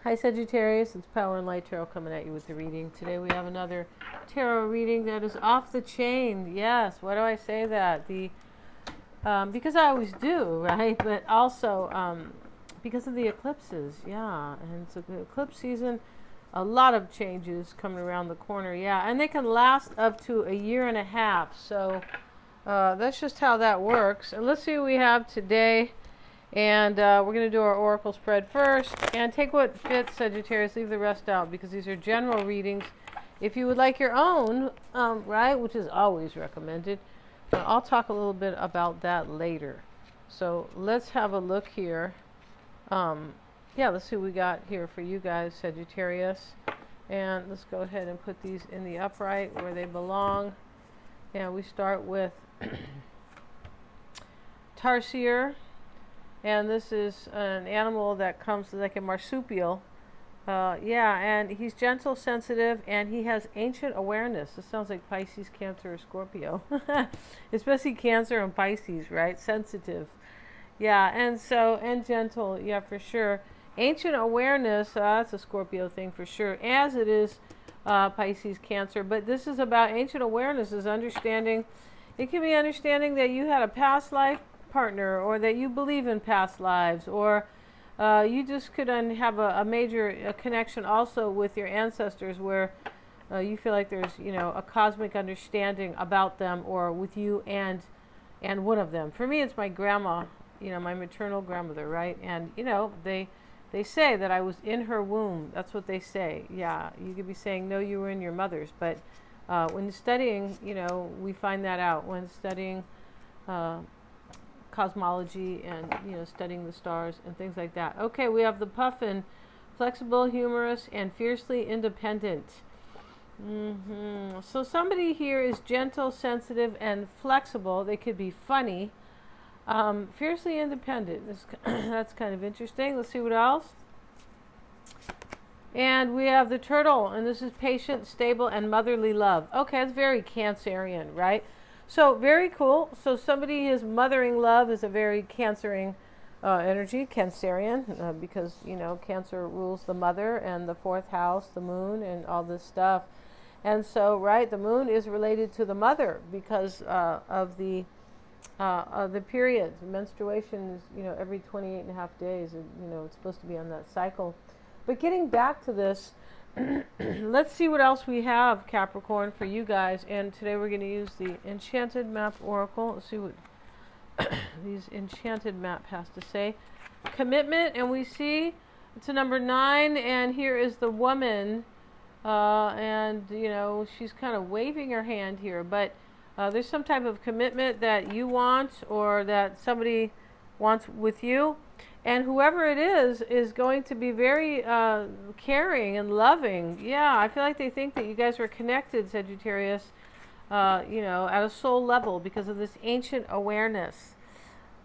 Hi Sagittarius, it's Power and Light Tarot coming at you with the reading. Today we have another tarot reading that is off the chain. Yes, why do I say that? Because I always do, right? But also because of the eclipses, yeah. And it's the eclipse season, a lot of changes coming around the corner, yeah. And they can last up to a year and a half. So that's just how that works. And let's see what we have today. And we're going to do our oracle spread first. And take what fits, Sagittarius. Leave the rest out because these are general readings. If you would like your own, right, which is always recommended, I'll talk a little bit about that later. So let's have a look here. Yeah, let's see what we got here for you guys, Sagittarius. And let's go ahead and put these in the upright where they belong. And we start with Tarsier. And this is an animal that comes like a marsupial. Yeah, and he's gentle, sensitive, and he has ancient awareness. This sounds like Pisces, Cancer, or Scorpio. Especially Cancer and Pisces, right? Sensitive. Yeah, and gentle, yeah, for sure. Ancient awareness, that's a Scorpio thing for sure, as it is Pisces, Cancer. But this is about ancient awareness, is understanding. It can be understanding that you had a past life partner, or that you believe in past lives, or you just could have a major connection also with your ancestors where you feel like there's a cosmic understanding about them, or with you and one of them. For me, it's my grandma, my maternal grandmother, right? And they say that I was in her womb. That's what they say. Yeah, you could be saying no, you were in your mother's, but when studying, we find that out when studying cosmology and studying the stars and things like that. Okay, we have the puffin, flexible, humorous, and fiercely independent. So somebody here is gentle, sensitive, and flexible. They could be funny. Fiercely independent. That's kind of interesting. Let's see what else. And we have the turtle, and this is patient, stable, and motherly love. Okay, it's very Cancerian, right? So very cool. So somebody is mothering love is a very Cancering energy, Cancerian, because Cancer rules the mother and the fourth house, the moon, and all this stuff. And so, right, the moon is related to the mother because of the periods. Menstruation is every 28 and a half days. It's supposed to be on that cycle. But getting back to this. Let's see what else we have, Capricorn, for you guys. And today we're going to use the Enchanted Map Oracle. Let's see what these Enchanted Map has to say. Commitment, and we see it's a number 9, and here is the woman. And, she's kind of waving her hand here. But there's some type of commitment that you want or that somebody wants with you. And whoever it is going to be very caring and loving. Yeah, I feel like they think that you guys are connected, Sagittarius, at a soul level because of this ancient awareness.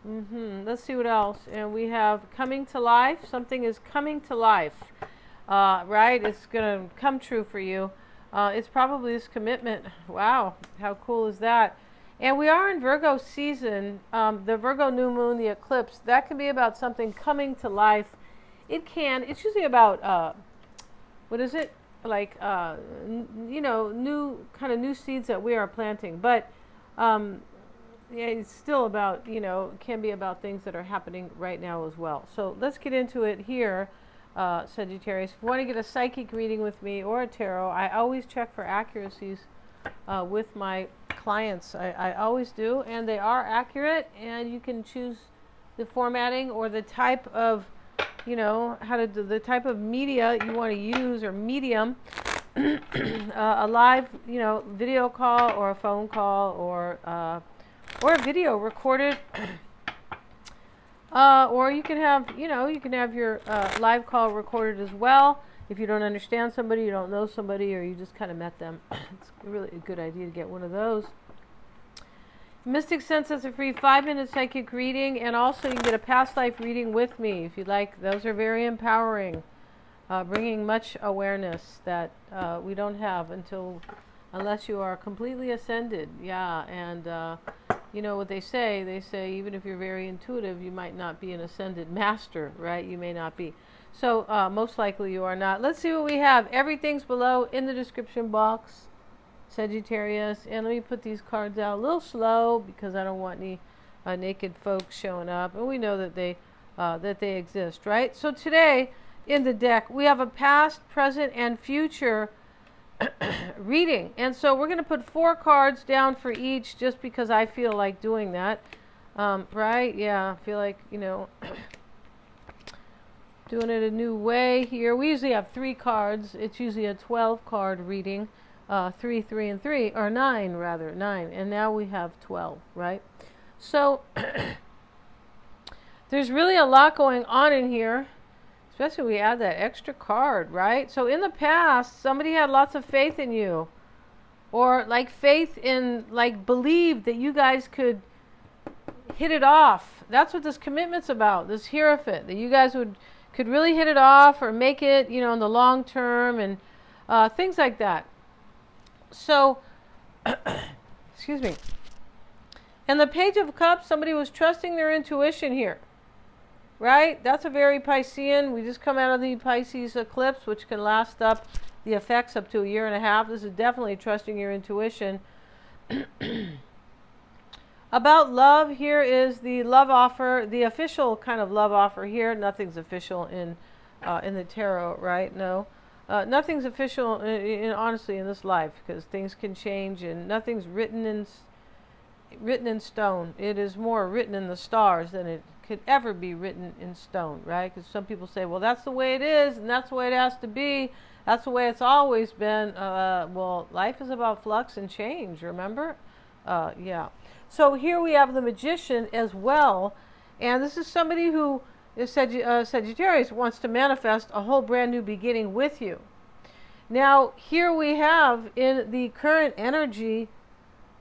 Let's see what else. And we have coming to life. Something is coming to life, right? It's going to come true for you. It's probably this commitment. Wow, how cool is that? And we are in Virgo season, the Virgo new moon, the eclipse. That can be about something coming to life. It's usually about, what is it? Like, new seeds that we are planting. But, yeah, it's still about, it can be about things that are happening right now as well. So let's get into it here, Sagittarius. If you want to get a psychic reading with me or a tarot, I always check for accuracies with my clients. I always do, and they are accurate, and you can choose the formatting or the type of how to do the type of media you want to use, or medium. A live video call, or a phone call, or a video recorded. Or you can have your live call recorded as well. If you don't understand somebody, you don't know somebody, or you just kind of met them, it's really a good idea to get one of those. Mystic Sense is a free 5-minute psychic reading, and also you can get a past life reading with me if you'd like. Those are very empowering, bringing much awareness that we don't have unless you are completely ascended. Yeah, and you know what they say? They say even if you're very intuitive, you might not be an ascended master, right? You may not be. So most likely you are not. Let's see what we have. Everything's below in the description box, Sagittarius. And let me put these cards out a little slow because I don't want any naked folks showing up. And we know that they exist, right? So today in the deck, we have a past, present, and future reading. And so we're going to put 4 cards down for each just because I feel like doing that. Right? Yeah, I feel like, doing it a new way here. We usually have 3 cards. It's usually a 12 card reading. 3, 3, and 3, or 9 rather, 9. And now we have 12, right? So there's really a lot going on in here. Especially we add that extra card, right? So in the past, somebody had lots of faith in you. Or like faith in, like believed that you guys could hit it off. That's what this commitment's about, this Hierophant. That you guys could really hit it off or make it, in the long term and things like that. So, excuse me. And the Page of Cups, somebody was trusting their intuition here. Right? That's a very Piscean. We just come out of the Pisces eclipse, which can last up the effects up to a year and a half. This is definitely trusting your intuition. About love, here is the love offer, the official kind of love offer here. Nothing's official in the tarot, right? No. Nothing's official, honestly, in this life because things can change and nothing's written in stone. It is more written in the stars than it could ever be written in stone, right? Because some people say, well, that's the way it is and that's the way it has to be. That's the way it's always been. Well, life is about flux and change, remember? Yeah. So here we have the Magician as well. And this is somebody who is Sagittarius wants to manifest a whole brand new beginning with you. Now, here we have in the current energy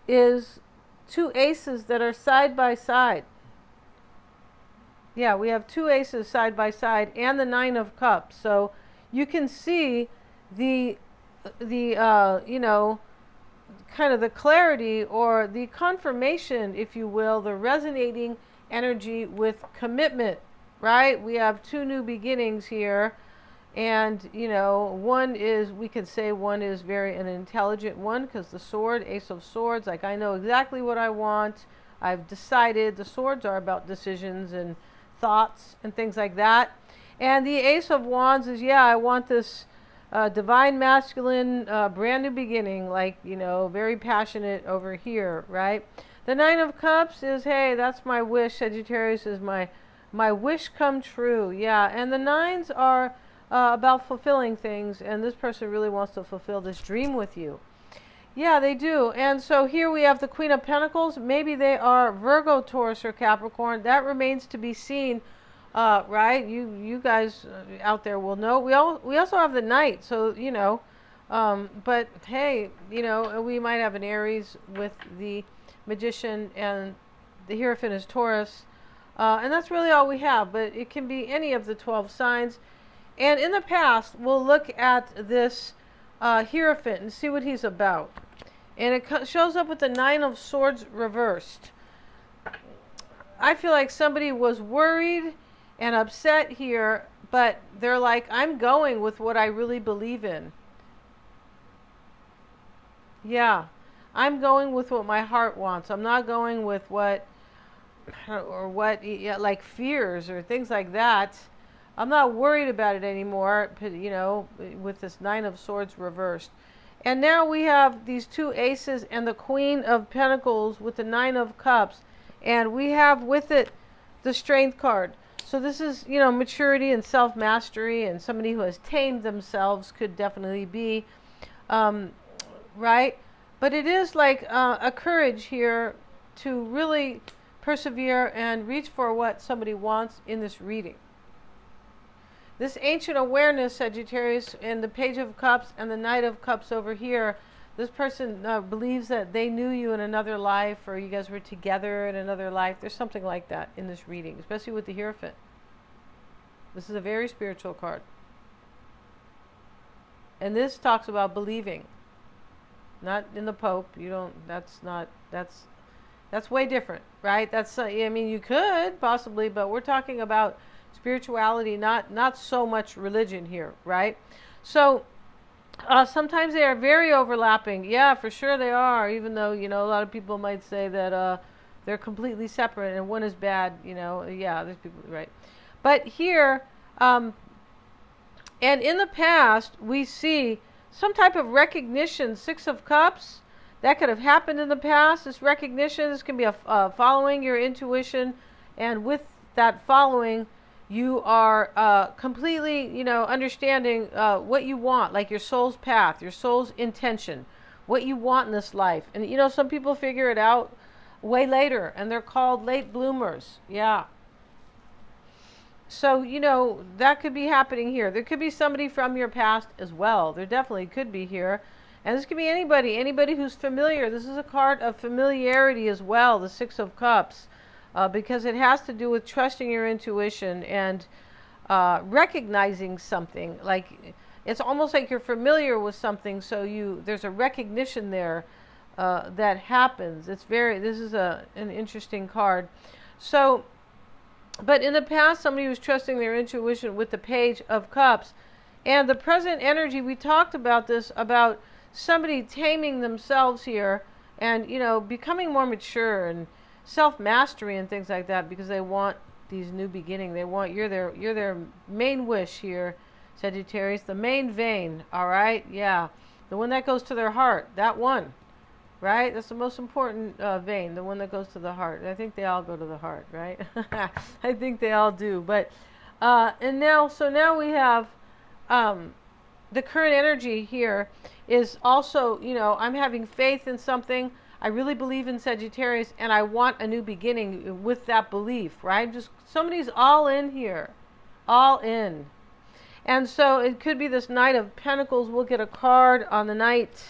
is 2 aces that are side by side. Yeah, we have 2 aces side by side and the 9 of Cups. So you can see the kind of the clarity or the confirmation, if you will, the resonating energy with commitment, right? We have 2 new beginnings here. And, one is, we could say one is very an intelligent one because the sword, Ace of Swords, like I know exactly what I want. I've decided. The swords are about decisions and thoughts and things like that. And the Ace of Wands is, I want this divine masculine brand new beginning, like, very passionate over here, right? The 9 of Cups is, hey, that's my wish. Sagittarius is my wish come true. Yeah, and the 9s are about fulfilling things, and this person really wants to fulfill this dream with you. Yeah, they do. And so here we have the Queen of Pentacles. Maybe they are Virgo, Taurus, or Capricorn. That remains to be seen, right? You guys out there will know. We also have the Knight, so, but hey, we might have an Aries with the Magician, and the Hierophant is Taurus. And that's really all we have, but it can be any of the 12 signs. And in the past, we'll look at this Hierophant and see what he's about. And it shows up with the 9 of Swords reversed. I feel like somebody was worried and upset here, but they're like, I'm going with what I really believe in. Yeah, I'm going with what my heart wants. I'm not going with what like fears or things like that. I'm not worried about it anymore, with this 9 of Swords reversed. And now we have these 2 aces and the Queen of Pentacles with the 9 of Cups. And we have with it the Strength card. So this is, maturity and self-mastery, and somebody who has tamed themselves could definitely be, right? But it is like a courage here to really persevere and reach for what somebody wants in this reading. This ancient awareness, Sagittarius, and the Page of Cups and the Knight of Cups over here, this person believes that they knew you in another life, or you guys were together in another life. There's something like that in this reading, especially with the Hierophant. This is a very spiritual card. And this talks about believing. Not in the Pope. That's That's way different, right? That's I mean, you could possibly, but we're talking about spirituality, not so much religion here, right? So sometimes they are very overlapping. Yeah, for sure they are. Even though a lot of people might say that they're completely separate and one is bad. Yeah, there's people right, but here and in the past we see some type of recognition. Six of Cups. That could have happened in the past. This recognition, this can be a following your intuition, and with that following, you are completely, understanding what you want, like your soul's path, your soul's intention, what you want in this life. And some people figure it out way later, and they're called late bloomers. Yeah. So, that could be happening here. There could be somebody from your past as well. There definitely could be here. And this could be anybody who's familiar. This is a card of familiarity as well, the Six of Cups, because it has to do with trusting your intuition and recognizing something. Like it's almost like you're familiar with something, so there's a recognition there that happens. This is an interesting card. So, but in the past, somebody was trusting their intuition with the Page of Cups, and the present energy. We talked about this about somebody taming themselves here and becoming more mature and self-mastery and things like that, because they want these new beginning. They want you're their main wish here, Sagittarius, the main vein. All right, yeah, the one that goes to their heart, that one, right? That's the most important vein, the one that goes to the heart. I think they all go to the heart, right? I think they all do. But and now we have the current energy here is also, I'm having faith in something. I really believe in Sagittarius, and I want a new beginning with that belief, right? Just somebody's all in here, all in. And so it could be this Knight of Pentacles. We'll get a card on the Knight.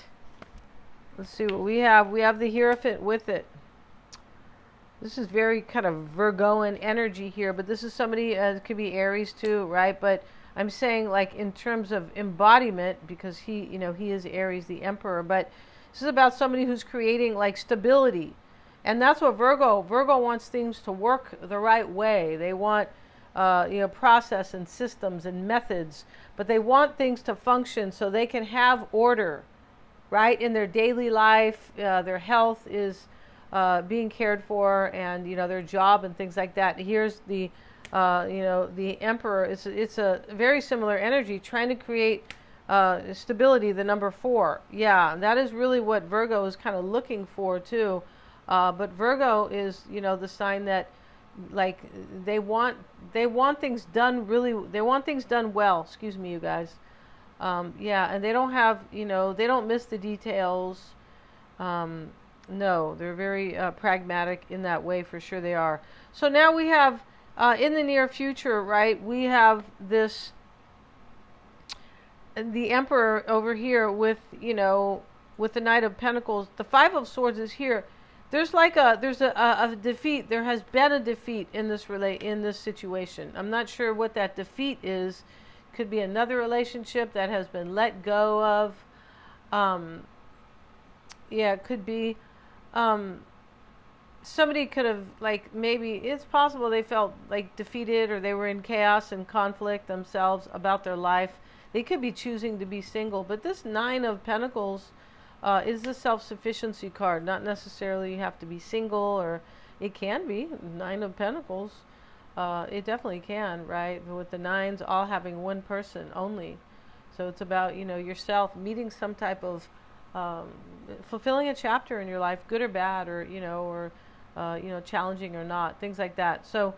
Let's see what we have. We have the Hierophant with it. This is very kind of Virgoan energy here, but this is somebody, it could be Aries too, right? But I'm saying like in terms of embodiment, because he is Aries, the Emperor, but this is about somebody who's creating like stability. And that's what Virgo wants things to work the right way. They want, process and systems and methods, but they want things to function so they can have order, right? In their daily life, their health is being cared for, and, their job and things like that. Here's the the Emperor. It's a very similar energy, trying to create stability, the number 4. Yeah, that is really what Virgo is kind of looking for too. But Virgo is, the sign that, like, they want things done they want things done well. Excuse me, you guys. Yeah, and they don't have, they don't miss the details. No, they're very pragmatic in that way, for sure they are. So now we have, in the near future, right, we have the Emperor over here with, with the Knight of Pentacles. The Five of Swords is here. There's like there's a defeat. There has been a defeat in this situation. I'm not sure what that defeat is. Could be another relationship that has been let go of. Yeah, it could be. Somebody could have, like, maybe it's possible they felt like defeated, or they were in chaos and conflict themselves about their life. They could be choosing to be single, but this Nine of Pentacles is the self-sufficiency card. Not necessarily you have to be single, or it can be Nine of Pentacles. It definitely can, right? With the nines all having one person only. So it's about, yourself meeting some type of fulfilling a chapter in your life, good or bad, or challenging or not, things like that. So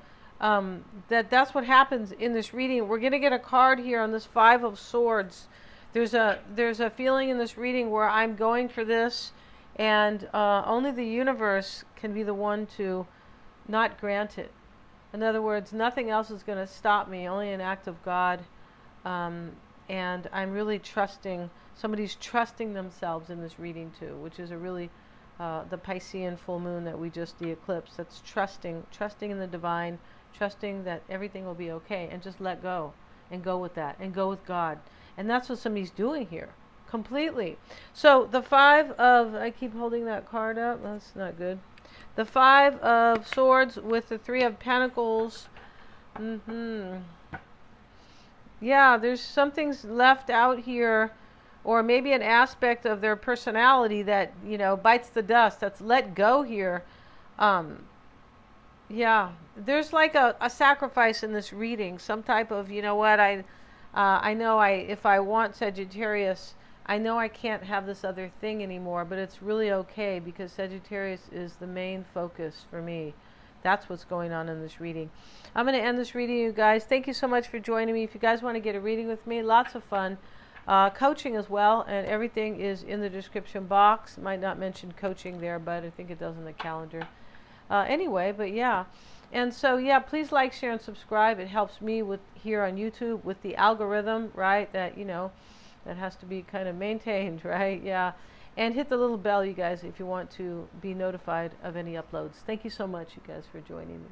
that's what happens in this reading. We're going to get a card here on this Five of Swords. There's a feeling in this reading where I'm going for this, and only the universe can be the one to not grant it. In other words, nothing else is going to stop me, only an act of God. And I'm really trusting, somebody's trusting themselves in this reading too, which is a really, the Piscean full moon that we just, the eclipse, that's trusting in the divine, trusting that everything will be okay, and just let go and go with that and go with God. And that's what somebody's doing here, completely. So the I keep holding that card up, that's not good. The Five of Swords with the Three of Pentacles. Yeah, there's something's left out here, or maybe an aspect of their personality that, you know, bites the dust, that's let go here. Yeah, there's like a sacrifice in this reading, some type of, you know what, I know if I want Sagittarius, I know I can't have this other thing anymore, but it's really okay because Sagittarius is the main focus for me. That's what's going on in this reading. I'm going to end this reading, you guys. Thank you so much for joining me. If you guys want to get a reading with me, lots of fun. Coaching as well, and everything is in the description box. Might not mention coaching there, but I think it does in the calendar. Anyway, but yeah. And so, yeah, please like, share, and subscribe. It helps me with here on YouTube with the algorithm, right? That, you know, that has to be kind of maintained, right? Yeah. And hit the little bell, you guys, if you want to be notified of any uploads. Thank you so much, you guys, for joining me.